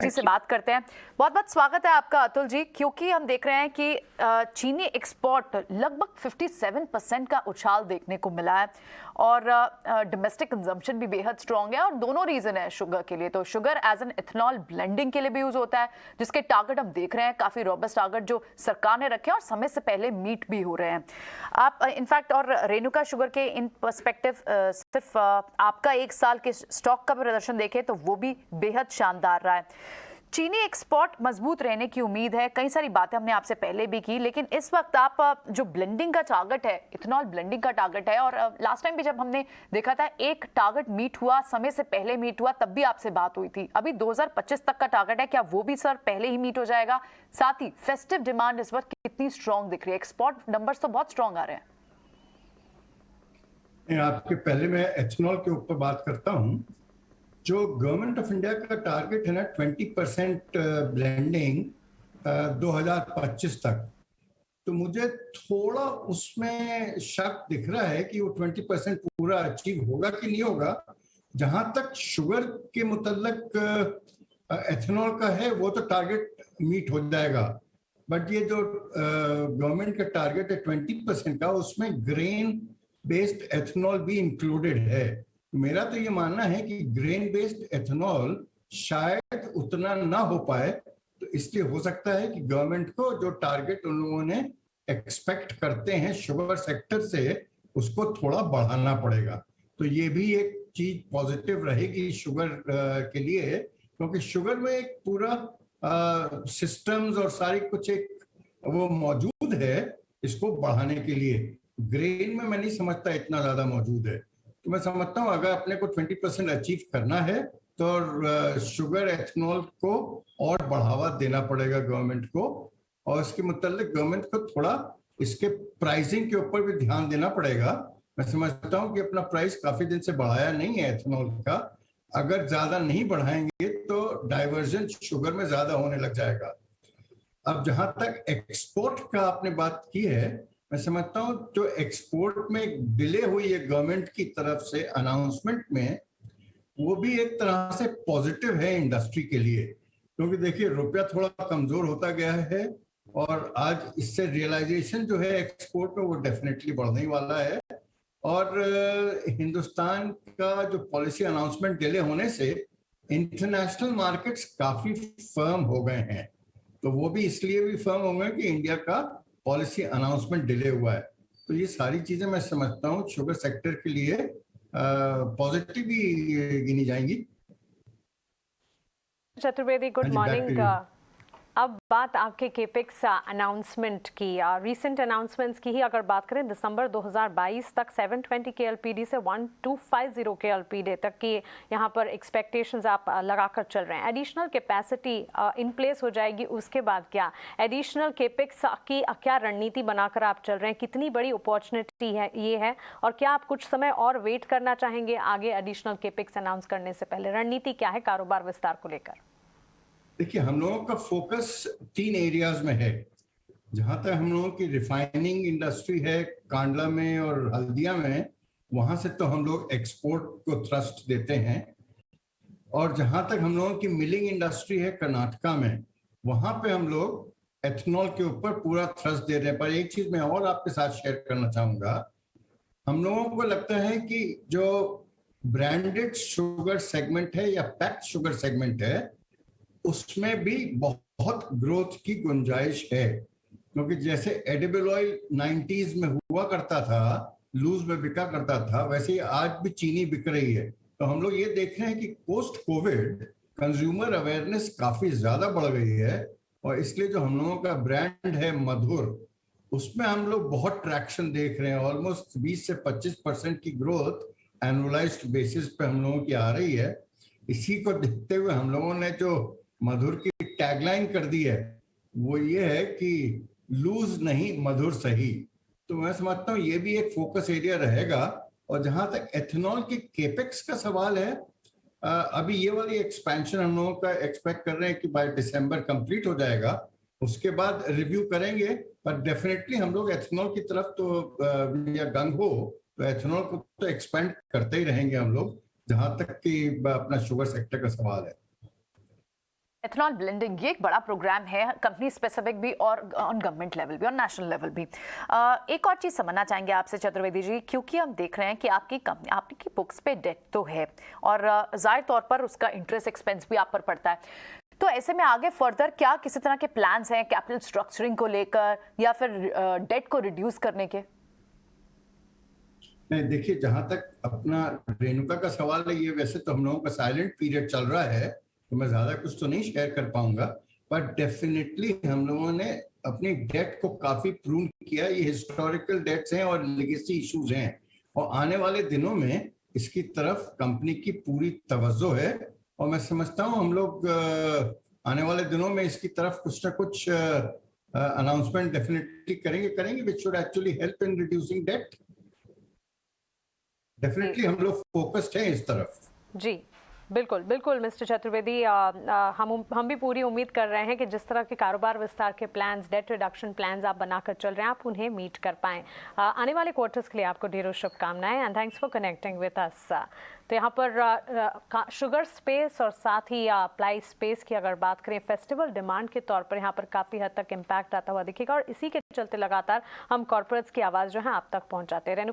जी से बात करते हैं। बहुत बहुत स्वागत है आपका अतुल जी, क्योंकि हम देख रहे हैं कि चीनी एक्सपोर्ट लगभग 57% का उछाल देखने को मिला है और डोमेस्टिक कंजम्पशन भी बेहद स्ट्रांग है और दोनों रीजन है शुगर के लिए। तो sugar as an ethanol blending के लिए भी यूज होता है, जिसके टारगेट हम देख रहे हैं काफी रोबस्ट टारगेट जो सरकार ने रखे हैं और समय से पहले मीट भी हो रहे हैं। आप इनफैक्ट और रेणुका शुगर के इन पर्सपेक्टिव सिर्फ आपका एक साल के स्टॉक का प्रदर्शन देखें तो वो भी बेहद शानदार रहा है। चीनी एक्सपोर्ट मजबूत रहने की उम्मीद है, कई सारी बातें हमने आपसे पहले भी की, लेकिन इस वक्त आप जो ब्लेंडिंग का टारगेट है, इथेनॉल ब्लेंडिंग का टारगेट है, और लास्ट टाइम भी जब हमने देखा था एक टारगेट मीट हुआ, समय से पहले मीट हुआ, तब भी आपसे बात हुई थी। अभी 2025 तक का टारगेट है, क्या वो भी सर पहले ही मीट हो जाएगा? साथ ही फेस्टिव डिमांड इस वक्त कितनी स्ट्रॉन्ग दिख रही है? एक्सपोर्ट नंबर्स तो बहुत स्ट्रॉन्ग आ रहे हैं। आपके पहले मैं एथेनॉल के ऊपर बात करता हूं। जो गवर्नमेंट ऑफ इंडिया का टारगेट है ना 20% ब्लेंडिंग 2025 तक, तो मुझे थोड़ा उसमें शक दिख रहा है कि वो 20% पूरा अचीव होगा कि नहीं होगा। जहां तक शुगर के मुतल्लक एथेनॉल का है वो तो टारगेट मीट हो जाएगा, बट ये जो गवर्नमेंट का टारगेट है 20% का, उसमें ग्रेन बेस्ड एथेनॉल भी इंक्लूडेड है। मेरा तो ये मानना है कि ग्रेन बेस्ड एथेनॉल शायद उतना ना हो पाए, तो इसलिए हो सकता है कि गवर्नमेंट को जो टारगेट उन लोगों ने एक्सपेक्ट करते हैं शुगर सेक्टर से, उसको थोड़ा बढ़ाना पड़ेगा। तो ये भी एक चीज पॉजिटिव रहेगी शुगर के लिए, क्योंकि शुगर में एक पूरा सिस्टम्स और सारी कुछ एक वो मौजूद है इसको बढ़ाने के लिए। ग्रेन में मैं नहीं समझता इतना ज्यादा मौजूद है। तो मैं समझता हूँ अगर अपने को 20% अचीव करना है तो शुगर एथेनॉल को और बढ़ावा देना पड़ेगा गवर्नमेंट को, और इसके मुताबिक गवर्नमेंट को थोड़ा इसके प्राइसिंग के ऊपर भी ध्यान देना पड़ेगा। मैं समझता हूँ कि अपना प्राइस काफी दिन से बढ़ाया नहीं है एथेनॉल का। अगर ज्यादा नहीं बढ़ाएंगे तो डाइवर्जन शुगर में ज्यादा होने लग जाएगा। अब जहां तक एक्सपोर्ट का आपने बात की है, मैं समझता हूं जो एक्सपोर्ट में डिले हुई है गवर्नमेंट की तरफ से अनाउंसमेंट में, वो भी एक तरह से पॉजिटिव है इंडस्ट्री के लिए। क्योंकि देखिए रुपया थोड़ा कमजोर होता गया है और आज इससे रियलाइजेशन जो है एक्सपोर्ट में वो डेफिनेटली बढ़ने वाला है। और हिंदुस्तान का जो पॉलिसी अनाउंसमेंट डिले होने से इंटरनेशनल मार्केट्स काफी फर्म हो गए हैं, तो वो भी इसलिए भी फर्म हो गए कि इंडिया का पॉलिसी अनाउंसमेंट डिले हुआ है। तो ये सारी चीजें मैं समझता हूँ शुगर सेक्टर के लिए पॉजिटिव भी गिनी जाएंगी। Chaturvedi, good morning. अब बात आपके केपेक्स अनाउंसमेंट की, रीसेंट अनाउंसमेंट्स की ही अगर बात करें, दिसंबर 2022 तक 720 KLPD से 1250 KLPD तक की यहाँ पर एक्सपेक्टेशंस आप लगाकर चल रहे हैं। एडिशनल कैपेसिटी इन प्लेस हो जाएगी, उसके बाद क्या एडिशनल केपेक्स की क्या रणनीति बनाकर आप चल रहे हैं? कितनी बड़ी अपॉर्चुनिटी है ये है, और क्या आप कुछ समय और वेट करना चाहेंगे आगे एडिशनल केपेक्स अनाउंस करने से पहले? रणनीति क्या है कारोबार विस्तार को लेकर? देखिए, हम लोगों का फोकस 3 एरियाज में है। जहां तक हम लोगों की रिफाइनिंग इंडस्ट्री है कांडला में और हल्दिया में, वहां से तो हम लोग एक्सपोर्ट को थ्रस्ट देते हैं। और जहां तक हम लोगों की मिलिंग इंडस्ट्री है कर्नाटका में, वहां पे हम लोग एथेनॉल के ऊपर पूरा थ्रस्ट दे रहे हैं। पर एक चीज मैं और आपके साथ शेयर करना चाहूंगा। हम लोगों को लगता है कि जो ब्रांडेड शुगर सेगमेंट है या पैक्ड शुगर सेगमेंट है, उसमें भी बहुत ग्रोथ की गुंजाइश है। क्योंकि जैसे एडिबल ऑयल 90s में हुआ करता था, लूज में बिका करता था, वैसे ही आज भी चीनी बिक रही है। तो हम लोग ये देख रहे हैं कि पोस्ट कोविड कंज्यूमर अवेयरनेस काफी ज्यादा बढ़ गई है, और इसलिए जो हम लोगों का ब्रांड है मधुर, उसमें हम लोग बहुत ट्रैक्शन देख रहे हैं। ऑलमोस्ट 20 से 25% की ग्रोथ एनुअलाइज्ड बेसिस पे हम लोगों की आ रही है। इसी को देखते हुए हम लोगों ने जो मधुर की टैगलाइन कर दी है वो ये है कि लूज नहीं मधुर सही। तो मैं समझता हूँ ये भी एक फोकस एरिया रहेगा। और जहां तक एथेनॉल के केपेक्स का सवाल है, अभी ये वाली एक्सपेंशन हम लोगों का एक्सपेक्ट कर रहे हैं कि बाय दिसंबर कंप्लीट हो जाएगा। उसके बाद रिव्यू करेंगे, पर डेफिनेटली हम लोग एथेनॉल की तरफ तो या गंग हो, तो एथेनॉल को तो एक्सपेंड करते ही रहेंगे हम लोग, जहां तक कि अपना शुगर सेक्टर का सवाल है। एथनॉल ब्लेंडिंग ये एक बड़ा प्रोग्राम है, कंपनी स्पेसिफिक भी और ऑन गवर्नमेंट लेवल भी और नेशनल लेवल भी। एक और चीज़ समझना चाहेंगे आपसे चतुर्वेदी जी, क्योंकि हम देख रहे हैं कि आपकी कंपनी, आपकी बुक्स पे डेट तो है और जाहिर तौर पर उसका इंटरेस्ट एक्सपेंस भी आप पर पड़ता है। तो ऐसे में आगे फर्दर क्या किसी तरह के प्लान्स हैं कैपिटल स्ट्रक्चरिंग को लेकर या फिर डेट को रिड्यूस करने के? नहीं, देखिए, जहां तक अपना रेणुका का सवाल है, ये वैसे तो हम लोगों का साइलेंट पीरियड चल रहा है, तो मैं ज्यादा कुछ तो नहीं शेयर कर पाऊंगा, बट डेफिनेटली हम लोगों ने अपनी डेट को काफी प्रून किया। ये हिस्टोरिकल डेट्स हैं और लेगेसी इश्यूज हैं, और आने वाले दिनों में इसकी तरफ कंपनी की पूरी तवज्जो है, और मैं समझता हूँ हम लोग आने वाले दिनों में इसकी तरफ कुछ ना कुछ अनाउंसमेंट डेफिनेटली करेंगे which should actually help in reducing debt. Definitely हम लोग फोकस्ड हैं इस तरफ। जी बिल्कुल बिल्कुल मिस्टर चतुर्वेदी, हम भी पूरी उम्मीद कर रहे हैं कि जिस तरह के कारोबार विस्तार के प्लान्स, डेट रिडक्शन प्लान्स आप बनाकर चल रहे हैं, आप उन्हें मीट कर पाएं। आने वाले क्वार्टर्स के लिए आपको ढेरों शुभकामनाएं and thanks for connecting with us. तो यहाँ पर शुगर स्पेस और साथ ही अप्लाई स्पेस की अगर बात करें, फेस्टिवल डिमांड के तौर पर यहाँ पर काफ़ी हद तक इम्पैक्ट आता हुआ दिखेगा और इसी के चलते लगातार हम कॉर्पोरेट्स की आवाज़ जो है आप तक पहुँचाते रहें।